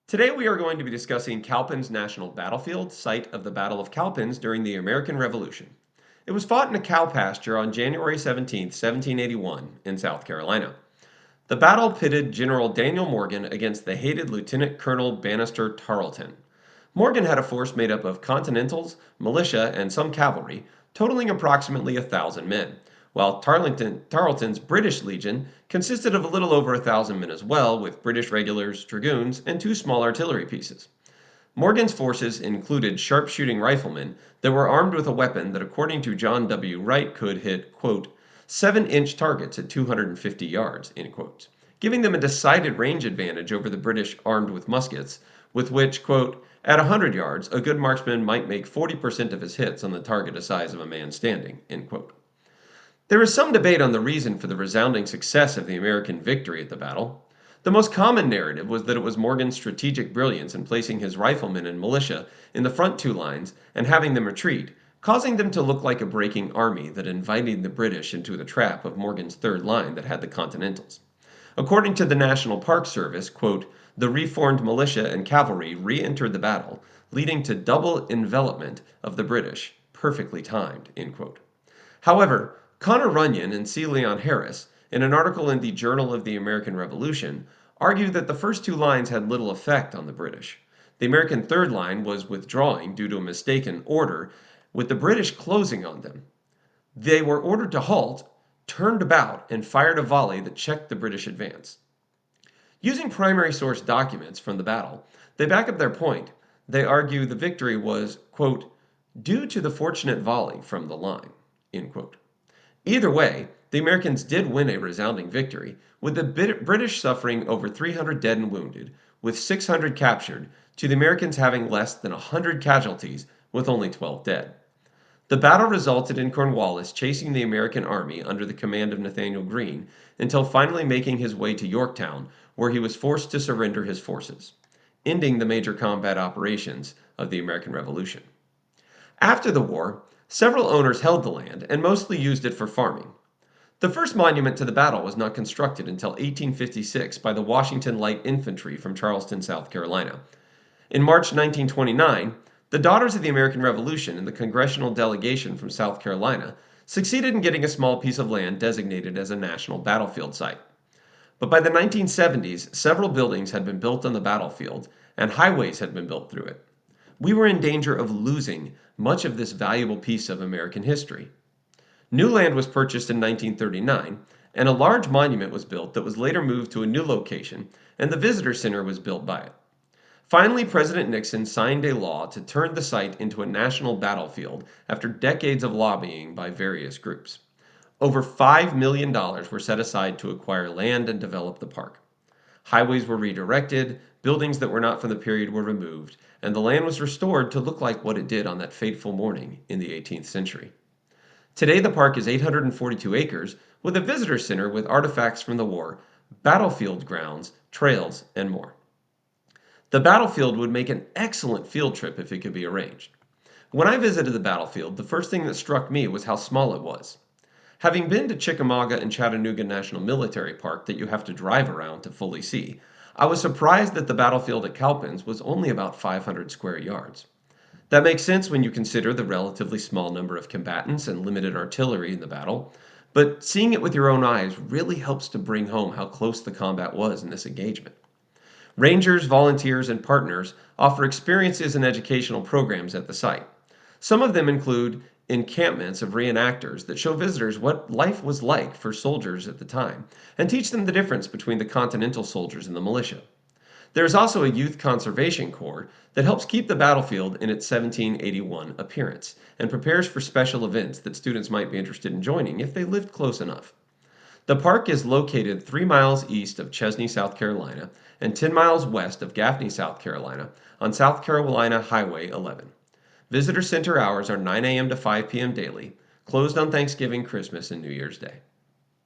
Today we are going to be discussing Cowpens National Battlefield, site of the Battle of Cowpens during the American Revolution. It was fought in a cow pasture on January 17, 1781, in South Carolina. The battle pitted General Daniel Morgan against the hated Lieutenant Colonel Banastre Tarleton. Morgan had a force made up of Continentals, militia, and some cavalry, totaling approximately 1,000 men, while Tarleton's British Legion consisted of a little over 1,000 men as well, with British regulars, dragoons, and two small artillery pieces. Morgan's forces included sharpshooting riflemen that were armed with a weapon that, according to John W. Wright, could hit, quote, 7-inch targets at 250 yards, end quote, giving them a decided range advantage over the British armed with muskets, with which, quote, at 100 yards, a good marksman might make 40% of his hits on the target the size of a man standing, end quote. There is some debate on the reason for the resounding success of the American victory at the battle. The most common narrative was that it was Morgan's strategic brilliance in placing his riflemen and militia in the front two lines and having them retreat, causing them to look like a breaking army that invited the British into the trap of Morgan's third line that had the Continentals. According to the National Park Service, quote, the reformed militia and cavalry re-entered the battle, leading to double envelopment of the British, perfectly timed, end quote. However, Connor Runyon and C. Leon Harris, in an article in the Journal of the American Revolution, argue that the first two lines had little effect on the British. The American third line was withdrawing due to a mistaken order, with the British closing on them. They were ordered to halt, turned about, and fired a volley that checked the British advance. Using primary source documents from the battle, they back up their point. They argue the victory was, quote, due to the fortunate volley from the line, end quote. Either way, the Americans did win a resounding victory, with the British suffering over 300 dead and wounded, with 600 captured, to the Americans having less than 100 casualties, with only 12 dead. The battle resulted in Cornwallis chasing the American army under the command of Nathanael Greene until finally making his way to Yorktown, where he was forced to surrender his forces, ending the major combat operations of the American Revolution. After the war, several owners held the land and mostly used it for farming. The first monument to the battle was not constructed until 1856 by the Washington Light Infantry from Charleston, South Carolina. In March 1929, the Daughters of the American Revolution and the congressional delegation from South Carolina succeeded in getting a small piece of land designated as a national battlefield site. But by the 1970s, several buildings had been built on the battlefield and highways had been built through it. We were in danger of losing much of this valuable piece of American history. New land was purchased in 1939, and a large monument was built that was later moved to a new location, and the visitor center was built by it. Finally, President Nixon signed a law to turn the site into a national battlefield after decades of lobbying by various groups. Over $5 million were set aside to acquire land and develop the park. Highways were redirected, buildings that were not from the period were removed, and the land was restored to look like what it did on that fateful morning in the 18th century. Today, the park is 842 acres, with a visitor center with artifacts from the war, battlefield grounds, trails, and more. The battlefield would make an excellent field trip if it could be arranged. When I visited the battlefield, the first thing that struck me was how small it was. Having been to Chickamauga and Chattanooga National Military Park that you have to drive around to fully see, I was surprised that the battlefield at Cowpens was only about 500 square yards. That makes sense when you consider the relatively small number of combatants and limited artillery in the battle, but seeing it with your own eyes really helps to bring home how close the combat was in this engagement. Rangers, volunteers, and partners offer experiences and educational programs at the site. Some of them include encampments of reenactors that show visitors what life was like for soldiers at the time and teach them the difference between the Continental soldiers and the militia. There is also a youth conservation corps that helps keep the battlefield in its 1781 appearance and prepares for special events that students might be interested in joining if they lived close enough. The park is located 3 miles east of Chesney, South Carolina, and 10 miles west of Gaffney, South Carolina, on South Carolina Highway 11. Visitor center hours are 9 a.m. to 5 p.m. daily, closed on Thanksgiving, Christmas, and New Year's Day.